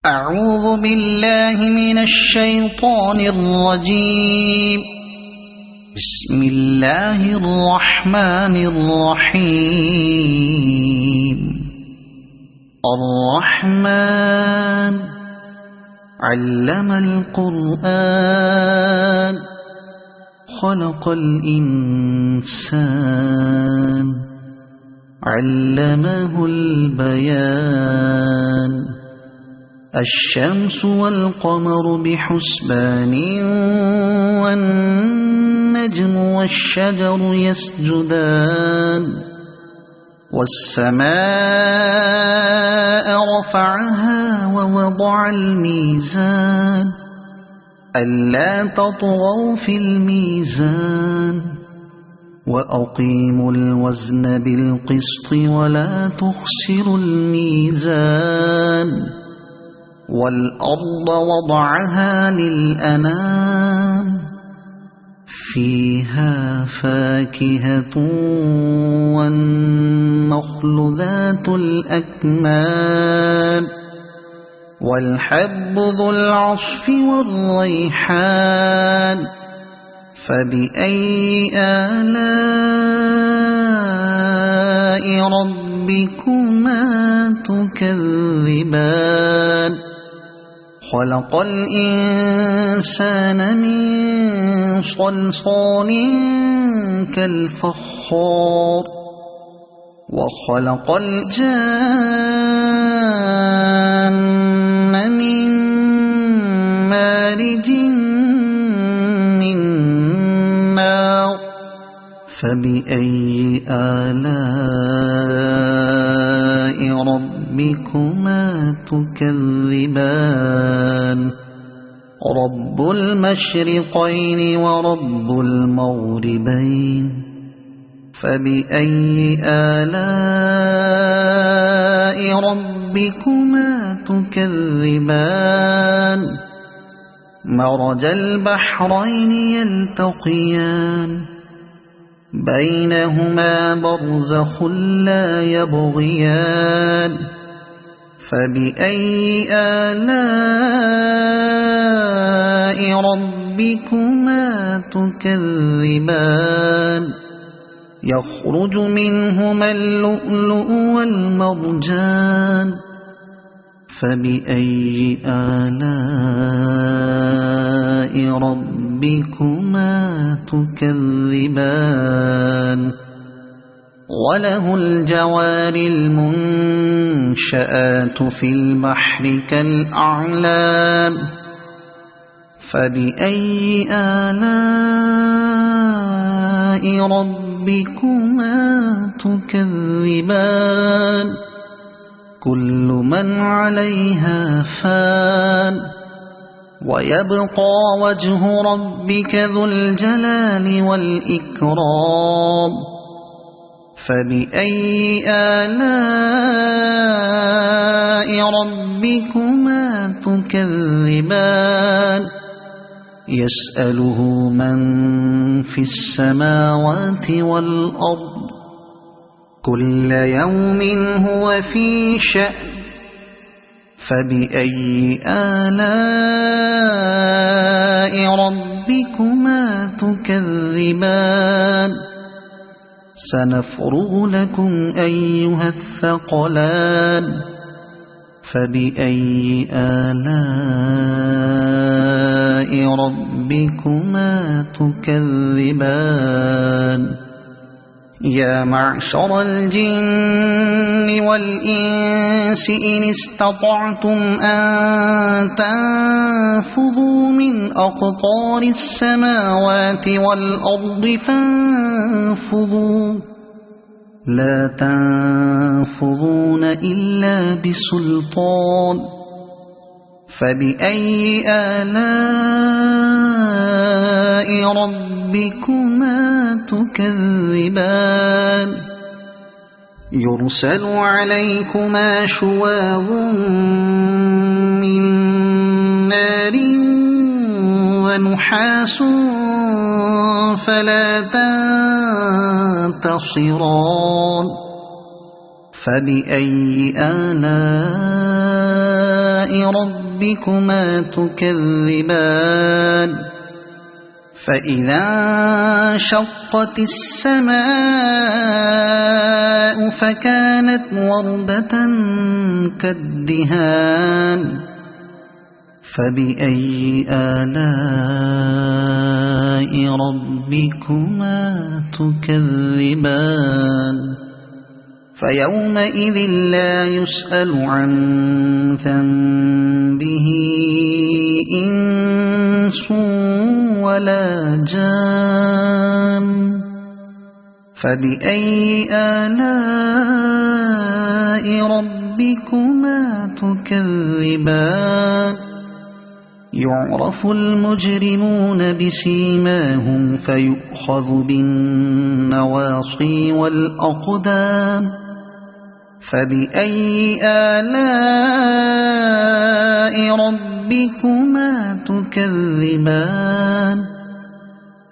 أعوذ بالله من الشيطان الرجيم. بسم الله الرحمن الرحيم. الرحمن علم القرآن خلق الإنسان علمه البيان. الشمس والقمر بحسبان والنجم والشجر يسجدان. والسماء رفعها ووضع الميزان ألا تطغوا في الميزان وأقيموا الوزن بالقسط ولا تخسروا الميزان. والأرض وضعها للأنام فيها فاكهة والنخل ذات الأكمام والحب ذو العصف والريحان. فبأي آلاء ربكما تكذبان. خلق الإنسان من صلصال كالفخار وخلق الجان من مارج من نار. فبأي آلاء ربكما تكذبان. رب المشرقين ورب المغربين. فبأي آلاء ربكما تكذبان. مرج البحرين يلتقيان بينهما برزخ لا يبغيان. فبأي آلاء ربكما تكذبان. يخرج منهما اللؤلؤ والمرجان. فبأي آلاء ربكما تكذبان. وله الجوار المنشآت في البحر كالأعلام. فبأي آلاء ربكما تكذبان. كل من عليها فان ويبقى وجه ربك ذو الجلال والإكرام. فبأي آلاء ربكما تكذبان. يسأله من في السماوات والأرض كل يوم هو في شأن. فبأي آلاء ربكما تكذبان. سنفرغ لكم أيها الثقلان. فبأي آلاء ربكما تكذبان. يا معشر الجن والإنس إن استطعتم أن تنفذوا من أقطار السماوات والأرض فانفذوا لا تنفذون إلا بسلطان. فبأي آلاء ربكما تكذبان. يرسل عليكما شواظ من نار ونحاس فلا تنتصران. فبأي آلاء ربكما تكذبان فإذا انشقت السماء فكانت وردة كالدهان فبأي آلاء ربكما تكذبان فيومئذ لا يسأل عن ذنبه إنس ولا جان فبأي آلاء ربكما تكذبان يعرف المجرمون بسيماهم فيؤخذ بالنواصي والأقدام فبأي آلاء ربكما تكذبان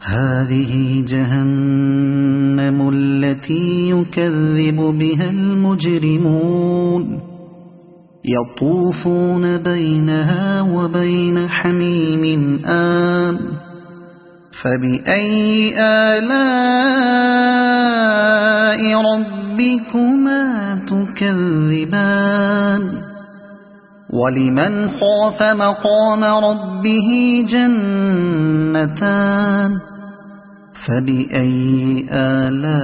هذه جهنم التي يكذب بها المجرمون يطوفون بينها وبين حميم آن فبأي آلاء ربكما تكذبان ولمن خاف مقام ربه جنتان فبأي آلاء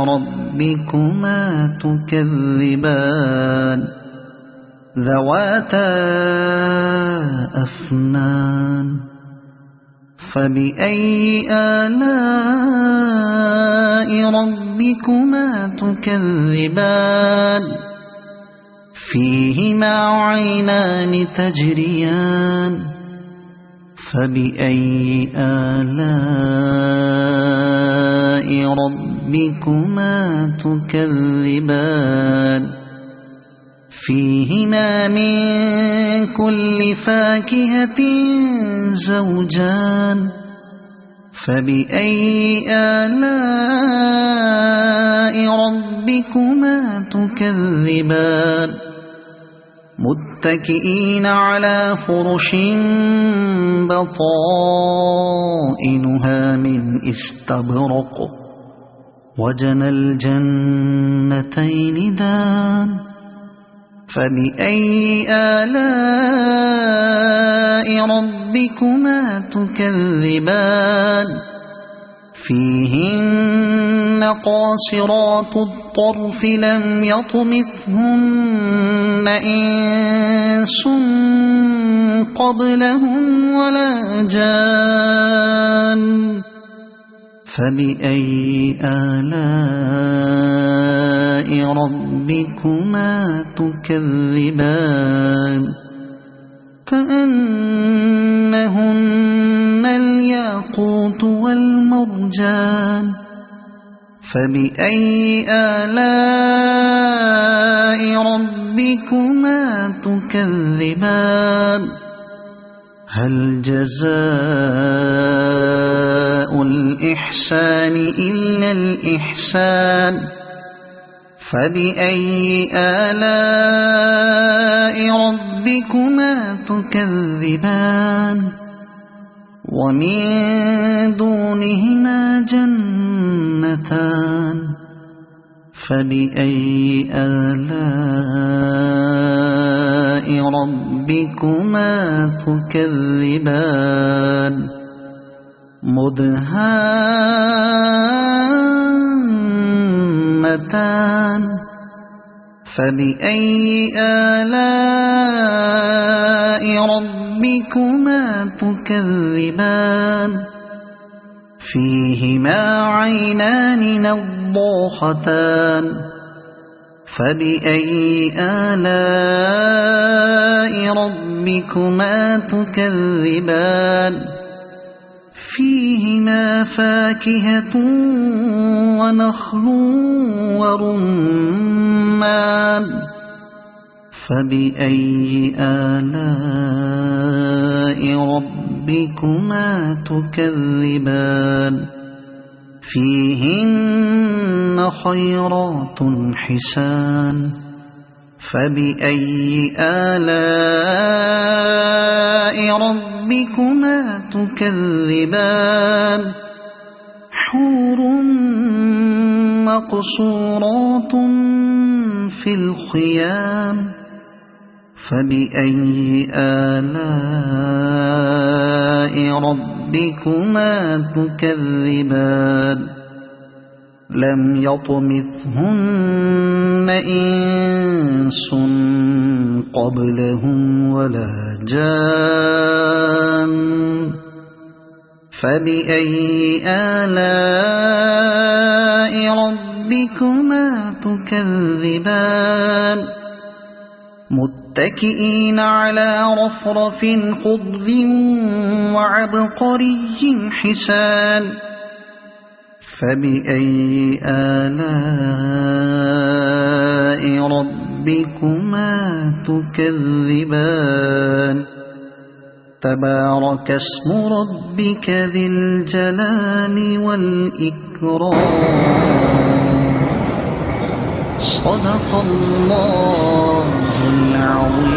ربكما تكذبان ذواتا أفنان فبأي آلاء ربكما تكذبان فيهما عينان تجريان فبأي آلاء ربكما تكذبان فيهما من كل فاكهة زوجان فبأي آلاء ربكما تكذبان متكئين على فرش بطائنها من استبرق وجنى الجنتين دان فبأي آلاء ربكما تكذبان فيهن قاصرات الطرف لم يطمثهن إنس قبلهم ولا جان فبأي آلاء ربكما تكذبان كأنهن الياقوت والمرجان فبأي آلاء ربكما تكذبان هل جزاء الإحسان إلا الإحسان فبأي آلاء ربكما تكذبان ومن دونهما جنتان فبأي آلاء ربكما تكذبان مدهامتان فبأي آلاء ربكما تكذبان فيهما عينان نضاختان فبأي آلاء ربكما تكذبان فيهما فاكهة ونخل ورمان فبأي آلاء ربكما تكذبان فيهن خيرات حسان فبأي آلاء ربكما تكذبان حور مقصورات في الخيام فبأي آلاء ربكما تكذبان لم يطمثهن إنس قبلهم ولا جان فبأي آلاء ربكما تكذبان متكئين على رفرف خضر وعبقري حسان فبأي آلاء ربكما تكذبان تبارك اسم ربك ذي الجلال والإكرام صدق الله العظيم.